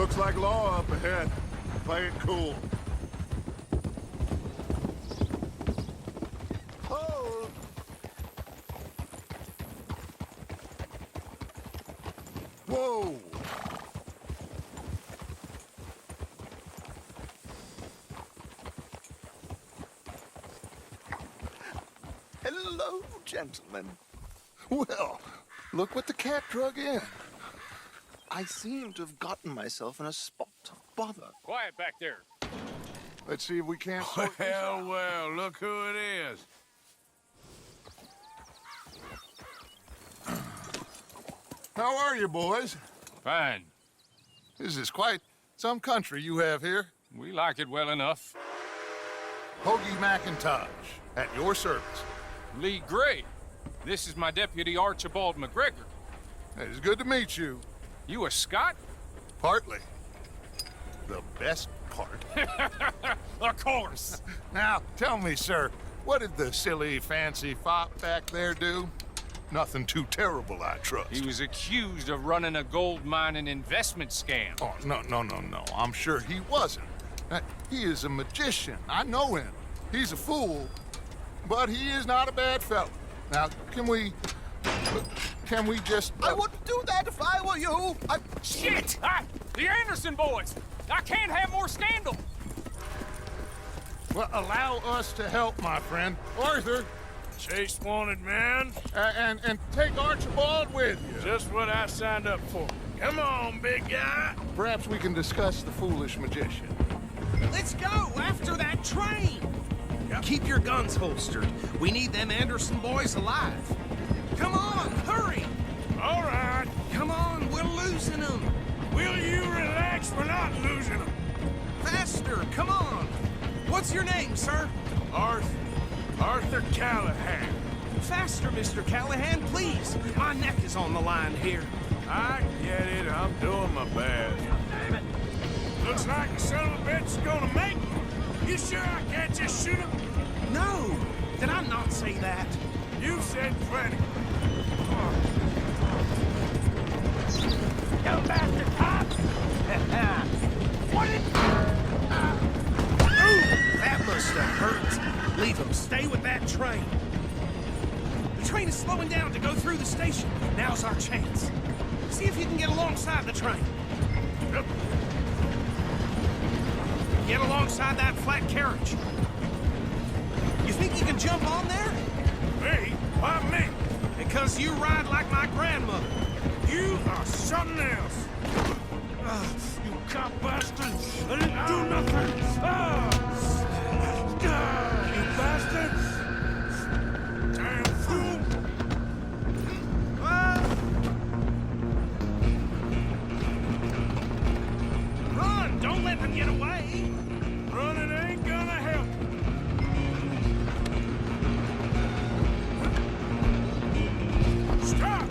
Looks like law up ahead. Play it cool. Hold! Whoa! Hello, gentlemen. Well, look what the cat drug in. I seem to have gotten myself in a spot of bother. Quiet back there. Let's see if we can't sort this out. Well, look who it is. How are you, boys? Fine. This is quite some country you have here. We like it well enough. Hoagie McIntosh, at your service. Lee Gray. This is my deputy, Archibald McGregor. It's good to meet you. You a Scot? Partly. The best part. Of course. Now, tell me, sir, what did the silly, fancy fop back there do? Nothing too terrible, I trust. He was accused of running a gold mining investment scam. Oh, no. I'm sure he wasn't. He is a magician. I know him. He's a fool, but he is not a bad fellow. Now, can we just... I wouldn't do that if I were you. Shit! The Anderson boys! I can't have more scandal! Well, allow us to help, my friend. Arthur, Chase wanted man. and take Archibald with you. Just what I signed up for. Come on, big guy. Perhaps we can discuss the foolish magician. Let's go after that train. Keep your guns holstered. We need them Anderson boys alive. Come on, hurry. All right. Come on, we're losing them. Will you relax? We're not losing them. Faster, come on. What's your name, sir? Arthur Callahan. Faster, Mr. Callahan, please. My neck is on the line here. I get it. I'm doing my best. Damn it. Looks like the son of a bitch is gonna make it. You sure I can't just shoot him? No, did I not say that? You said plenty. You bastard cop! What did... That must have hurt. Leave him. Stay with that train. The train is slowing down to go through the station. Now's our chance. See if you can get alongside the train. Get alongside that flat carriage. You think you can jump on there? Me? Why me? Because you ride like my grandmother. You are something else. You cop bastard! I didn't do nothing! You bastards! Damn fool! Run! Don't let them get away! Running ain't gonna help. Stop!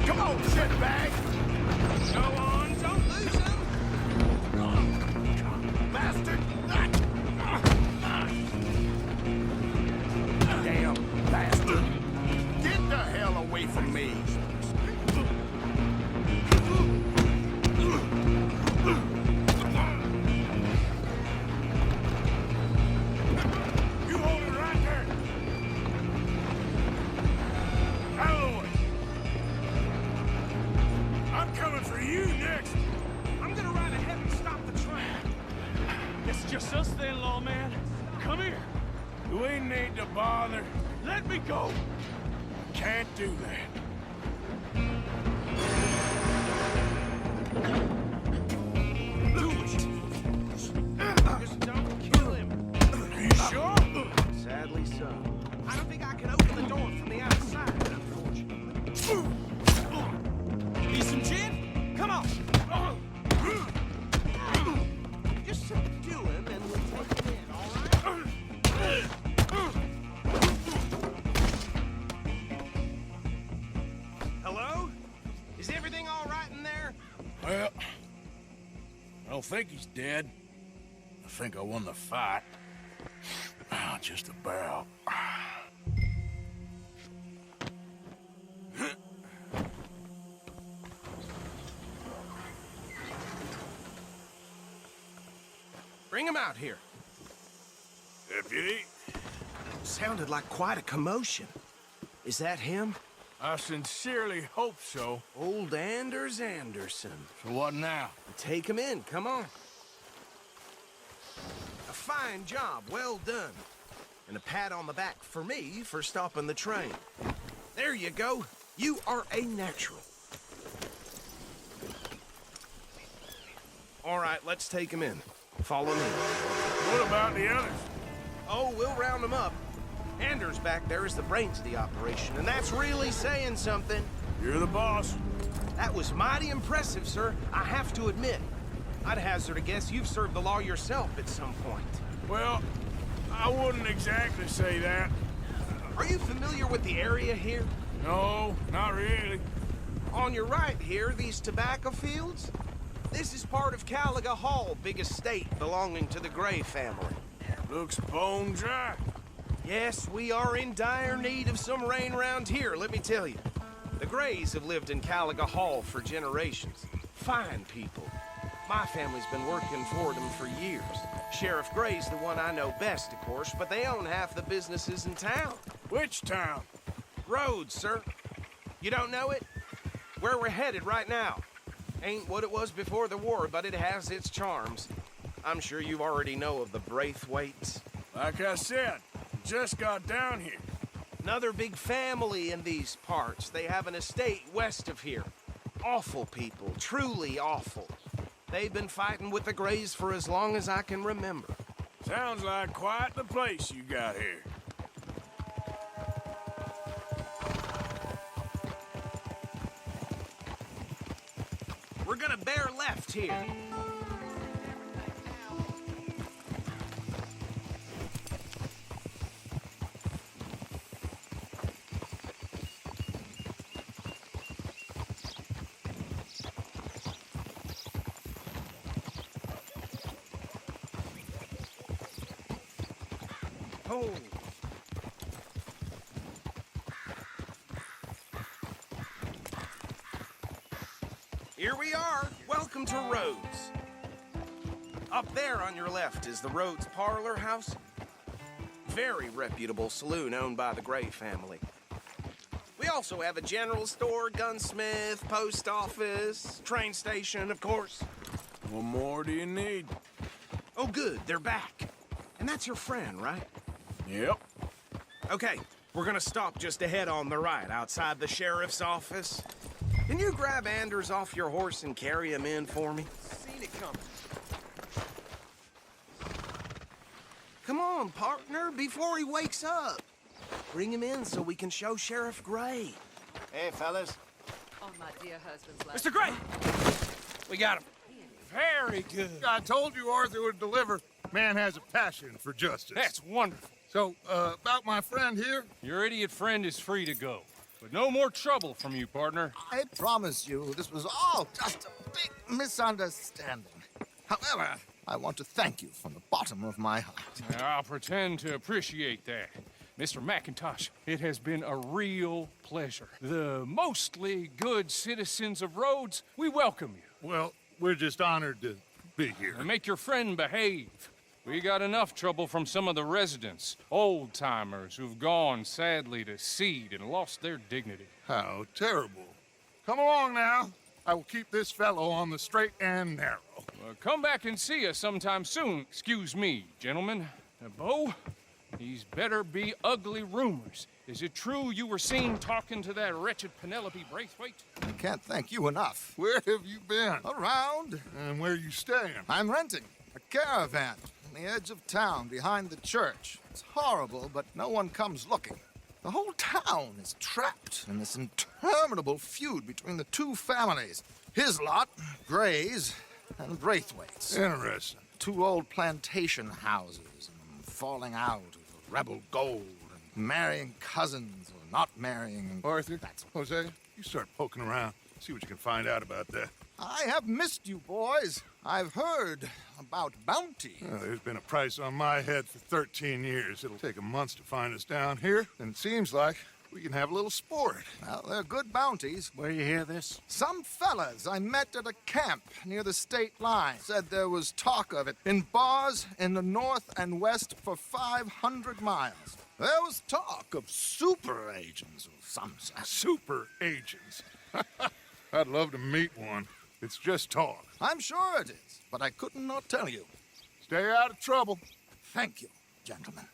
Come on, shitbag! Go on, don't lose them! Bastard! Damn bastard! Get the hell away from me! You hold it right there. Calloway. I'm coming for you next. I'm gonna ride ahead and stop the train. It's just us then, lawman. Come here. We need to bother. Let me go. Can't do that. Do it! Just don't kill him. Are you sure? Sadly so. I don't think I can open the door from the outside, unfortunately. Need some gin? Come on! Just subdue him and we'll take him in, all right? Hello? Is everything all right in there? Well, I don't think he's dead. I think I won the fight. Just about. Bring him out here. Deputy, Sounded like quite a commotion. Is that him? I sincerely hope so. Old Anders Anderson. So what now? Take him in, come on. A fine job, well done. And a pat on the back for me for stopping the train. There you go. You are a natural. All right, let's take him in. Follow me. What about the others? Oh, we'll round them up. Anders back there is the brains of the operation, and that's really saying something. You're the boss. That was mighty impressive, sir. I have to admit. I'd hazard a guess you've served the law yourself at some point. Well, I wouldn't exactly say that. Are you familiar with the area here? No, not really. On your right here, these tobacco fields? This is part of Caliga Hall, big estate belonging to the Gray family. Looks bone dry. Yes, we are in dire need of some rain around here, let me tell you. The Grays have lived in Caliga Hall for generations. Fine people. My family's been working for them for years. Sheriff Gray's the one I know best, of course, but they own half the businesses in town. Which town? Rhodes, sir. You don't know it? Where we're headed right now. Ain't what it was before the war, but it has its charms. I'm sure you already know of the Braithwaites. Like I said, just got down here. Another big family in these parts. They have an estate west of here. Awful people, truly awful. They've been fighting with the Grays for as long as I can remember. Sounds like quite the place you got here. We're gonna bear left here. Oh. Here we are. Welcome to Rhodes. Up there on your left is the Rhodes Parlor House. Very reputable saloon owned by the Gray family. We also have a general store, gunsmith, post office, train station, of course. What more do you need? Oh, good. They're back. And that's your friend, right? Yep. Okay, we're gonna stop just ahead on the right, outside the sheriff's office. Can you grab Anders off your horse and carry him in for me? Seen it coming. Come on, partner, before he wakes up. Bring him in so we can show Sheriff Gray. Hey, fellas. On my dear husband's life. Mr. Gray! We got him. Very good. I told you Arthur would deliver. Man has a passion for justice. That's wonderful. So, about my friend here? Your idiot friend is free to go. But no more trouble from you, partner. I promise you, this was all just a big misunderstanding. However, I want to thank you from the bottom of my heart. I'll pretend to appreciate that. Mr. McIntosh, it has been a real pleasure. The mostly good citizens of Rhodes, we welcome you. Well, we're just honored to be here. And make your friend behave. We got enough trouble from some of the residents, old-timers who've gone, sadly, to seed and lost their dignity. How terrible. Come along now. I will keep this fellow on the straight and narrow. Come back and see us sometime soon. Excuse me, gentlemen. Bo, these better be ugly rumors. Is it true you were seen talking to that wretched Penelope Braithwaite? I can't thank you enough. Where have you been? Around, And where you staying? I'm renting a caravan on the edge of town behind the church. It's horrible, but no one comes looking. The whole town is trapped in this interminable feud between the two families. His lot, Gray's, and Braithwaite's. Interesting. Two old plantation houses, and falling out of rebel gold, and marrying cousins or not marrying. Arthur, Jose, you start poking around. See what you can find out about that. I have missed you, boys. I've heard about bounty. There's been a price on my head for 13 years. It'll take a month to find us down here, and it seems like We can have a little sport. Well, they're good bounties. Where you hear this? Some fellas I met at a camp near the state line said there was talk of it in bars in the north and west for 500 miles. There was talk of super agents of some sort. Super agents. I'd love to meet one. It's just talk. I'm sure it is, but I couldn't not tell you. Stay out of trouble. Thank you, gentlemen.